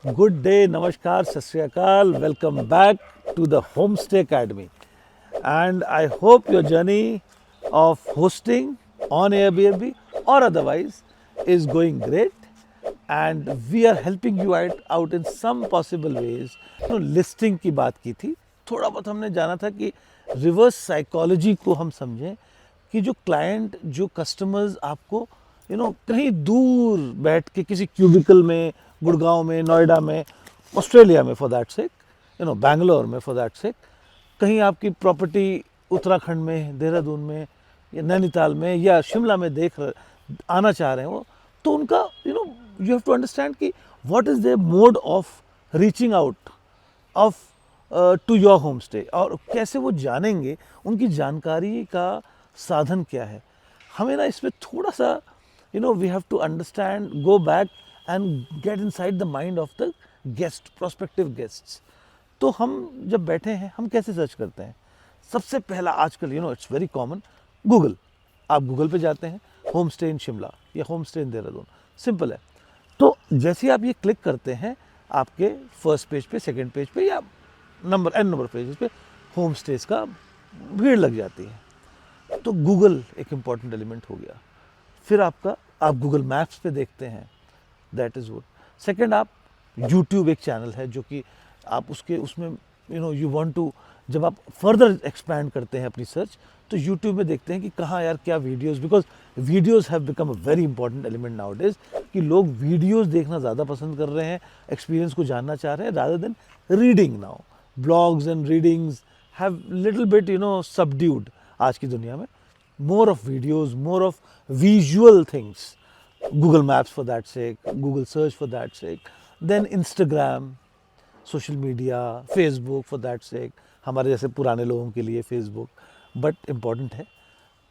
Good day, Namaskar, Sat Sri Akal. Welcome back to the Homestay Academy. And I hope your journey of hosting on Airbnb or otherwise is going great. And we are helping you out in some possible ways. Listing की बात की थी, थोड़ा बहुत हमने जाना था कि रिवर्स साइकोलॉजी को हम समझें कि जो क्लाइंट, जो कस्टमर्स आपको कहीं दूर बैठ के किसी क्यूबिकल में, गुड़गांव में, नोएडा में, ऑस्ट्रेलिया में फॉर दैट सेक, बैंगलोर में फॉर दैट सेक, कहीं आपकी प्रॉपर्टी उत्तराखंड में, देहरादून में या नैनीताल में या शिमला में आना चाह रहे हैं वो, तो उनका यू हैव टू अंडरस्टैंड कि what is their mode of reaching out of to your home stay, और कैसे वो जानेंगे, उनकी जानकारी का साधन क्या है। हमें ना इसमें थोड़ा सा we have to understand, go back and get inside the mind of the guest, prospective guests. तो हम जब बैठे हैं, हम कैसे सर्च करते हैं? सबसे पहला आजकल इट्स वेरी कॉमन, गूगल। आप गूगल पे जाते हैं, होम स्टे इन शिमला या home stay in Dehradun, simple है। तो जैसे ही आप ये क्लिक करते हैं, आपके फर्स्ट पेज पे, सेकंड पेज पे या नंबर पेजेस पे होम स्टेज का भीड़ लग जाती है। तो गूगल एक इम्पॉर्टेंट एलिमेंट हो गया। फिर आप गूगल मैप्स पे देखते हैं, दैट इज़ गुड। सेकंड, आप यूट्यूब एक चैनल है जो कि आप उसमें यू वांट टू, जब आप फर्दर एक्सपैंड करते हैं अपनी सर्च, तो यूट्यूब में देखते हैं कि कहाँ यार क्या videos, because videos have become a very important element now days, कि लोग वीडियोस देखना ज़्यादा पसंद कर रहे हैं, एक्सपीरियंस को जानना चाह रहे हैं rather than reading. Now blogs and readings have little bit subdued आज की दुनिया में। More of videos, more of visual things, Google Maps for that sake, Google Search for that sake, then Instagram, social media, Facebook for that sake, हमारे जैसे पुराने लोगों के लिए फेसबुक बट इम्पॉर्टेंट है।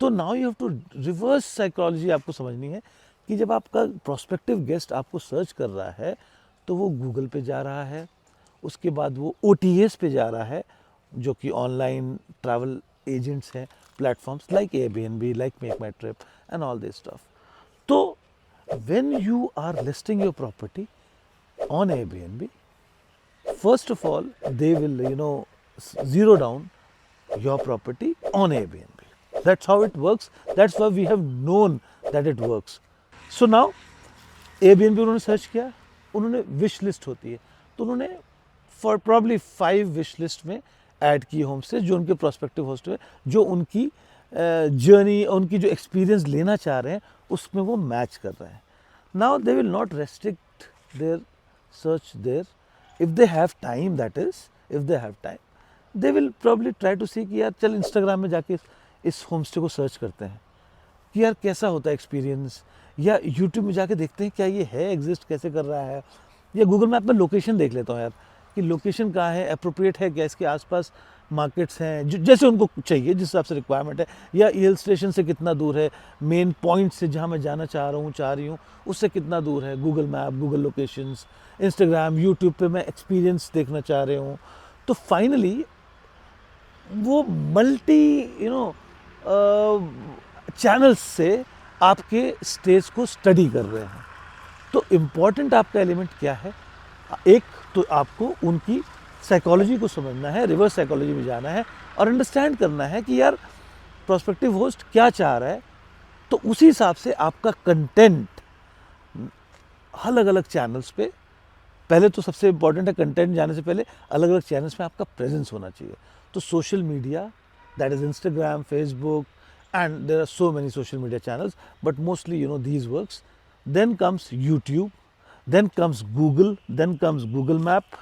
तो now you have to reverse psychology आपको समझनी है कि जब आपका प्रोस्पेक्टिव गेस्ट आपको सर्च कर रहा है, तो वो गूगल पे जा रहा है, उसके बाद वो OTAs पे जा रहा है, जो कि ऑनलाइन ट्रैवल एजेंट्स हैं, platforms like Airbnb, like make my trip and all this stuff. तो when you are listing your property on Airbnb, first of all they will zero down your property on Airbnb. That's how it works. That's why we have known that it works. So now Airbnb उन्होंने search किया, उन्होंने wish list होती है, तो उन्होंने for probably 5 wish list में add की home stay जो उनके प्रोस्पेक्टिव होस्ट है, जो उनकी जर्नी, उनकी जो एक्सपीरियंस लेना चाह रहे हैं उसमें वो मैच कर रहे हैं। Now they will not restrict their search there, if they have time, that is if they have time they will probably try to see कि यार चल इंस्टाग्राम में जाके इस होम स्टे को सर्च करते हैं कि यार कैसा होता है एक्सपीरियंस, या यूट्यूब में जाके देखते हैं क्या ये है, एग्जिस्ट कैसे कर रहा है, या गूगल मैप में लोकेशन देख लेता हूँ यार कि लोकेशन कहाँ है, अप्रोप्रिएट है क्या, इसके आसपास मार्केट्स हैं जैसे उनको चाहिए, जिस हिसाब से रिक्वायरमेंट है, या हिल स्टेशन से कितना दूर है, मेन पॉइंट से जहाँ मैं जाना चाह रही हूँ उससे कितना दूर है। Google map, Google locations, Instagram, YouTube पे मैं एक्सपीरियंस देखना चाह रही हूँ। तो फाइनली वो मल्टी चैनल्स से आपके स्टेज को स्टडी कर रहे हैं। तो इम्पॉर्टेंट आपका एलिमेंट क्या है? एक तो आपको उनकी साइकोलॉजी को समझना है, रिवर्स साइकोलॉजी में जाना है और अंडरस्टैंड करना है कि यार प्रोस्पेक्टिव होस्ट क्या चाह रहा है। तो उसी हिसाब से आपका कंटेंट अलग अलग चैनल्स पे, पहले तो सबसे इम्पॉर्टेंट है कंटेंट जाने से पहले अलग अलग चैनल्स पे आपका प्रेजेंस होना चाहिए। तो social media, that is Instagram, Facebook, and there are so many social media channels, but mostly these works. Then comes YouTube, then comes Google, then comes Google Map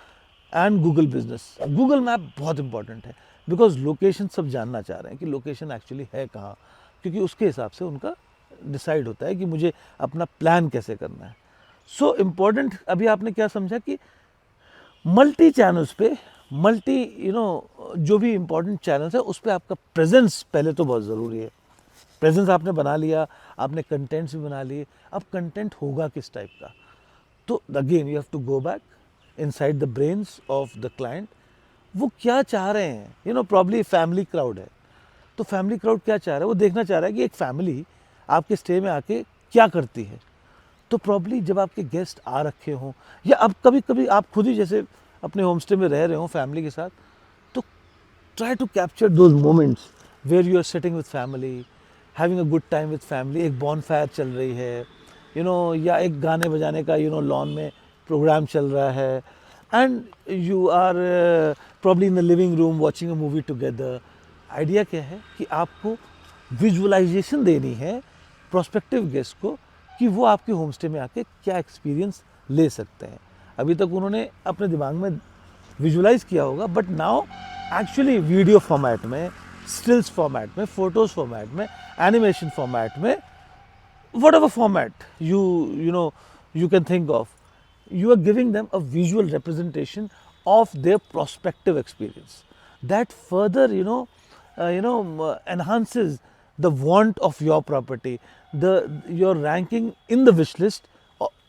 and Google Business. Google Map बहुत important है because location सब जानना चाह रहे हैं कि location actually है कहाँ, क्योंकि उसके हिसाब से उनका डिसाइड होता है कि मुझे अपना प्लान कैसे करना है। सो इम्पॉर्टेंट, अभी आपने क्या समझा कि मल्टी चैनल्स पे, मल्टी जो भी इम्पॉर्टेंट चैनल्स है उस पर आपका प्रेजेंस पहले तो बहुत ज़रूरी है। प्रेजेंस आपने बना लिया, आपने कंटेंट्स भी बना लिए, अब कंटेंट होगा किस टाइप का? तो again you have to go back inside the brains of the client. वो क्या चाह रहे हैं? प्रॉब्ली फैमिली क्राउड है, तो फैमिली क्राउड क्या चाह रहा है? वो देखना चाह रहा है कि एक फैमिली आपके स्टे में आके क्या करती है। तो प्रॉब्ली जब आपके गेस्ट आ रखे हों, या अब कभी कभी आप खुद ही जैसे अपने होम स्टे में रह रहे हो फैमिली के साथ, तो try to capture those moments where you are sitting with family, having a good time with family, एक bonfire चल रही है, या एक गाने बजाने का लॉन में प्रोग्राम चल रहा है, and you are probably in the living room watching a movie together. Idea क्या है कि आपको विजुअलाइजेशन देनी है प्रोस्पेक्टिव गेस्ट को कि वो आपके होम स्टे में आके क्या एक्सपीरियंस ले सकते हैं। अभी तक उन्होंने अपने दिमाग में विजुअलाइज किया होगा, but now actually video format में, स्टिल्स फॉर्मेट में, फोटोज फॉर्मेट में, एनिमेशन फॉर्मेट में, whatever format you can think of, you are giving them a visual representation of their prospective experience that further enhances the want of your property. Your ranking in the wish list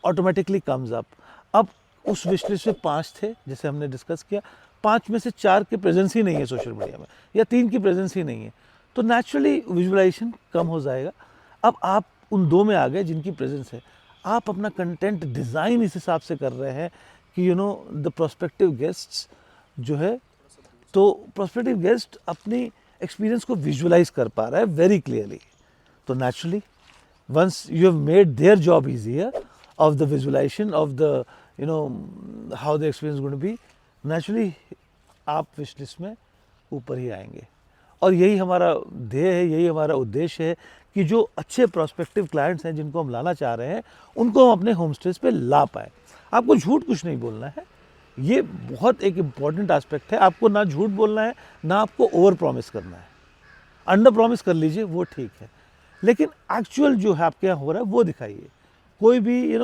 automatically comes up. अब उस wish list में 5 थे जैसे हमने discuss किया, 5 में से 4 के प्रेजेंस ही नहीं है सोशल मीडिया में, या 3 की प्रेजेंस ही नहीं है, तो नेचुरली विजुअलाइजेशन कम हो जाएगा। अब आप उन 2 में आ गए जिनकी प्रेजेंस है, आप अपना कंटेंट डिज़ाइन इस हिसाब से कर रहे हैं कि द प्रोस्पेक्टिव गेस्ट्स जो है, तो प्रोस्पेक्टिव गेस्ट अपनी एक्सपीरियंस को विजुअलाइज कर पा रहा है वेरी क्लियरली। तो naturally once you have made their job easier of the visualization of the how the experience is going to be, naturally आप विश लिस्ट में ऊपर ही आएंगे। और यही हमारा ध्येय है, यही हमारा उद्देश्य है कि जो अच्छे प्रोस्पेक्टिव क्लाइंट्स हैं जिनको हम लाना चाह रहे हैं, उनको हम अपने होम स्टेज पे ला पाए। आपको झूठ कुछ नहीं बोलना है, ये बहुत एक इम्पॉर्टेंट एस्पेक्ट है। आपको ना झूठ बोलना है, ना आपको ओवर प्रॉमिस करना है। अंडर प्रॉमिस कर लीजिए, वो ठीक है, लेकिन एक्चुअल जो है आपके यहाँ हो रहा है वो दिखाइए। कोई भी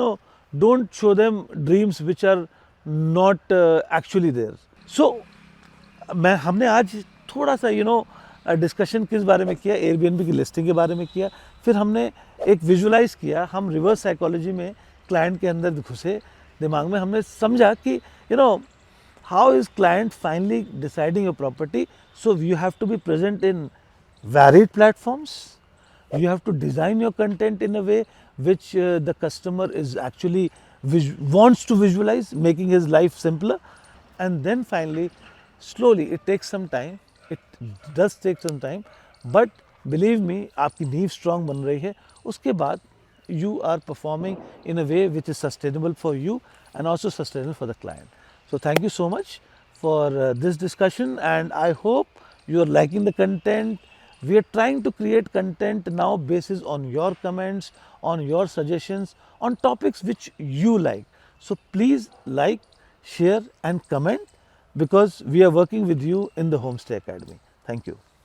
don't show them dreams which are not actually there. So हमने आज थोड़ा सा डिस्कशन किस बारे में किया, एयरबीएनबी की लिस्टिंग के बारे में किया, फिर हमने एक विजुअलाइज किया, हम रिवर्स साइकोलॉजी में क्लाइंट के अंदर घुसे दिमाग में, हमने समझा कि how is client finally deciding your property. So you have to be present in varied platforms, you have to design your content in a way which the customer is actually wants to visualize, making his life simpler. And then finally, slowly, it takes some time, it does take some time, but believe me, आपकी नींव strong बन रही है, उसके बाद you are performing in a way which is sustainable for you and also sustainable for the client. So thank you so much for this discussion, and I hope you are liking the content. We are trying to create content now basis on your comments, on your suggestions, on topics which you like. So please like, share and comment, because we are working with you in the Homestay Academy. Thank you.